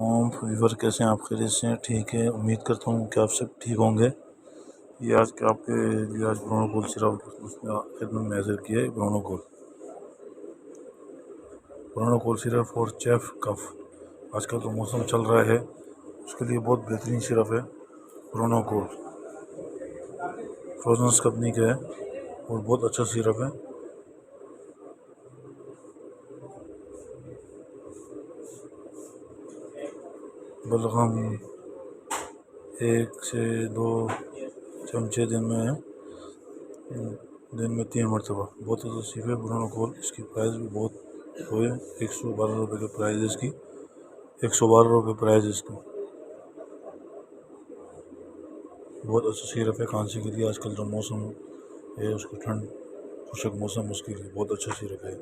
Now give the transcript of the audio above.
Weaver कैसे हैं आप? खैरियत से हैं? ठीक है, उम्मीद करता हूँ कि आप सब ठीक होंगे। ये आज के आपके लिए आज ब्रोनोकॉल सिरप उसने खिदमत में हाजिर किया है। ब्रोनोकॉल सिरप फॉर चेफ कफ। आजकल तो मौसम चल रहा है, उसके लिए बहुत बेहतरीन सिरप है ब्रोनोकॉल। फ्रोजन्स कंपनी का है और बहुत अच्छा सिरप है। बलगम 1 से 2 चमचे दिन में 3 मरतबा। बहुत अच्छा सिरप है ब्रोनोकॉल। इसकी प्राइस भी बहुत है, 112 रुपये की प्राइस है इसकी। 112 रुपये प्राइस है इसका। बहुत अच्छा सिरप है खांसी के लिए। आजकल जो मौसम है उसको ठंड खुशक मौसम, उसके लिए बहुत अच्छा सिरप है।